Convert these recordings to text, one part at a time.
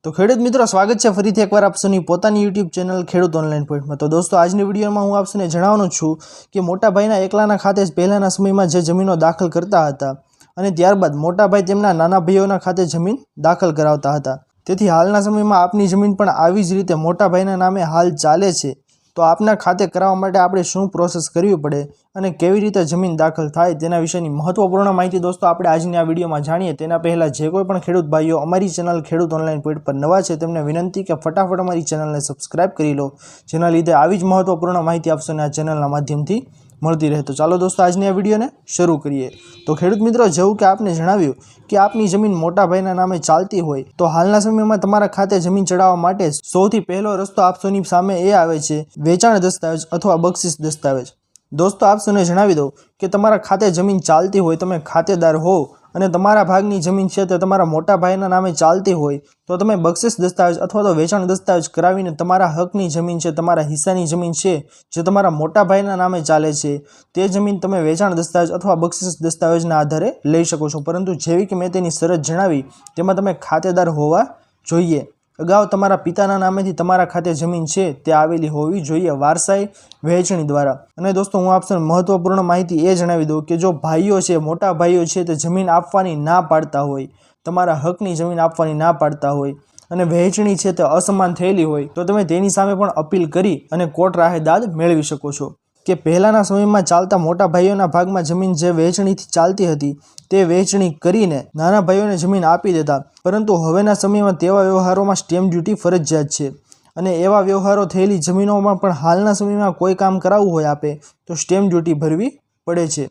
तो खेडूत मित्रों स्वागत है फरीथी एकवार आप सौनी पोतानी YouTube channel Khedut online point में। तो दोस्तों आज वीडियो में हूँ आप सौने जणावવાનો छूं कि मोटा भाईना एकलाना खाते पहलाना समय में जे जमीनो दाखल करता हता अने त्यारबाद मोटा भाई तेमना नाना भाईओना खाते जमीन दाखल करावता हता। तेथी हालना समय में आपनी जमीन पण आवी ज रीते मोटा भाईना नामे हाल चाले छे। तो आपना खाते करावा माटे आपणे शुं प्रोसेस करवी पड़े अने केवी रीते जमीन दाखल थाय तेना विषयनी महत्वपूर्ण माहिती दोस्तों आपणे आजनी आ विडियोमां जाणीए। तेना पहेला जे कोई पण खेडूत भाईओ अमारी चेनल खेडूत ऑनलाइन पॉइंट पर नवा छे तेमने विनंती के फटाफट अमारी चेनलने सब्सक्राइब करी लो, जेना लीधे आवी ज महत्वपूर्ण माहिती आप सौने आ चेनलना माध्यमथी મળતી રહે। तो ચાલો दोस्तों આજની આ વિડીયોને શરૂ કરીએ। તો ખેડૂત મિત્રો જેવું કે આપને જણાવ્યું કે આપની જમીન મોટા ભાઈના નામે ચાલતી હોય તો હાલના સમયમાં તમારા ખાતે જમીન ચડાવવા માટે સૌથી પહેલો રસ્તો આપ સૌની સામે એ આવે છે વેચાણ દસ્તાવેજ અથવા બક્ષિસ દસ્તાવેજ। दोस्तों आप सौने जणावी दो कि तमारा खाते जमीन चालती होय, तमे खातेदार हो अने तमारा भागनी जमीन छे ते तमारा मोटा भाईना नामे चालती होय तो तमे बक्षिस दस्तावेज अथवा तो वेचाण दस्तावेज करावीने तमारा हकनी जमीन छे, तमारा हिस्सानी जमीन छे जे तमारा मोटा भाईना नामे चाले छे ते जमीन तमे वेचाण दस्तावेज अथवा बक्षिस दस्तावेजना आधारे लई शको छो। परंतु जेवी के मैं तेनी शरत जणावी तेमां तमे खातेदार होवा जोईए। अगाऊ तमारा पिताना नामेथी तमारा खाते जमीन छे ते आवेली होवी जोईए वारसाई वहेंचणी द्वारा। अने दोस्तों हूँ आपने महत्वपूर्ण माहिती ए जणावी दूं कि जो भाईओ छे मोटा भाईओ छे ते जमीन आपवानी ना पाडता होय, तमारा हकनी जमीन आपवानी ना पाडता होय अने वहेंचणी छे ते असमान थयेली होय तो तमे तेनी सामे पण अपील करी अने कोर्ट राहे दाद मेळवी शको छो। कि पहलाना समयमां चालता मोटा भाईओना भागमां जमीन जे वहेंचणीथी चालती हती ते वहेंचणी करीने नाना भाईओने जमीन आपी देता। परंतु हवेना समयमां तेवा व्यवहारोमां स्टेम्प ड्यूटी फरजियात छे अने एवा व्यवहारो थयेली जमीनोमां पण हालना समयमां कोई काम कराववुं होय आपे तो स्टेम्प ड्यूटी भरवी पड़े छे।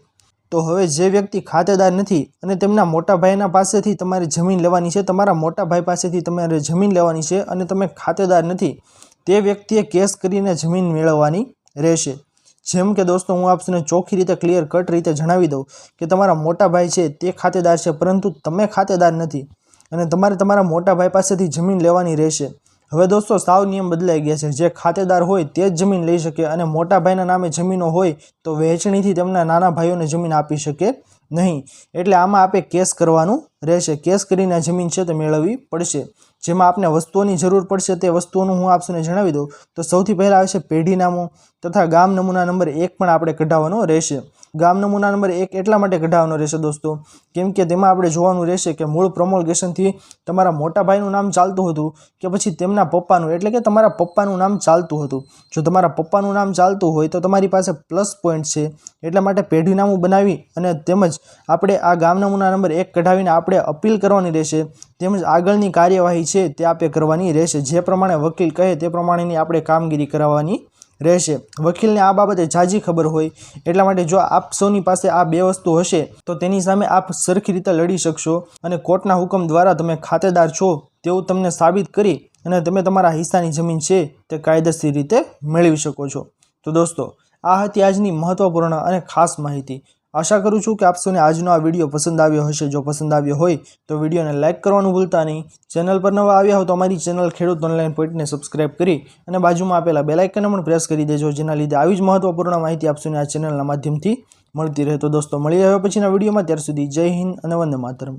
तो हवे जे व्यक्ति खातेदार नथी अने तेमना मोटा भाईना पासेथी तमारे जमीन लेवानी छे, तमारा मोटा भाई पासेथी तमारे जमीन लेवानी छे अने तमे खातेदार नथी ते व्यक्तिए केस करीने जमीन मेळववानी रहेशे। जेम के दोस्तों हूँ आपने चोखी रीते क्लियर कट रीते जणावी दऊं कि तमारा मोटा भाई छे ते खातेदार छे परंतु तमे खातेदार नथी अने तमारे तमारा मोटा भाई पासेथी जमीन लेवानी रहेशे। हवे दोस्तों साव नियम बदलाई गया छे, जे खातेदार होय ते ज जमीन लई शके अने मोटा भाईना नामे जमीनो होय तो वहेंचणीथी तेमना नाना भाईओने जमीन आपी शके नहीं। एटले आमां आपे केस करवानुं रहेशे, केस करीने जमीन छे ते मेळववी पड़शे। जेमां आपने वस्तुओनी जरूर पड़शे ते वस्तुओनुं हूँ आपने जणावी दऊं तो सौथी पहेला आवशे पेढीनामुं तथा गाम नमूना नंबर 1 पण आपणे कढावવાનો रहेशे। गाम नमूना नंबर 1 एटला माटे कढावવાનો रहेशे दोस्तों केम के तेमां आपणे जोवानुं रहेशे कि मूळ प्रोमोल्गेशनथी तमारा मोटा भाईनुं नाम चालतुं हतुं के पछी तेमना पप्पानुं, एटले के तमारा पप्पानुं नाम चालतुं हतुं। जो तमारा पप्पानुं नाम चालतुं होय तो तमारी पासे प्लस पॉइंट छे, एटला माटे पेढीनामुं बनावी अने तेमज आपणे आ गाम नमूना नंबर 1 कढावीने आपणे अपील करवानी रहेशे। तेमज आगळनी कार्यवाही छे ते आपे करवानी रहेशे। जे प्रमाणे वकील कहे ते प्रमाणेनी आपणे कामगीरी कराववानी रहेशे। वकीलने आ बाबते जाजी खबर होय एटला माटे जो आप सौनी पासे आ बे वस्तु हशे तो तेनी सामे आप सरखी रीते लड़ी शकशो अने कोर्टना हुकम द्वारा तमे खातेदार छो तेवुं तमने साबित करी अने तमे तमारा हिस्सानी जमीन छे ते कायदेशीर रीते मेळवी शको छो। तो दोस्तों आ हती आजनी महत्वपूर्ण अने खास माहिती। आशा करूँ छूँ कि आप सौने आजनो आ विडियो पसंद आव्यो हशे। जो पसंद आव्यो होय तो विडियोने लाइक करवानुं भूलता नहीं। चेनल पर नवा आव्या हो तो अमारी चेनल खेडूत ऑनलाइन पॉइंट ने सब्सक्राइब करी अने बाजुमां आपेला बेल आइकनने पण प्रेस करी देजो, जेना लीधे आवी ज महत्वपूर्ण माहिती आप सौने आ चेनलना माध्यमथी मळती रहे। तो दोस्तों मळीए हवे पछीना विडियोमां, त्यार सुधी जय हिंद अने वंदे मातरम।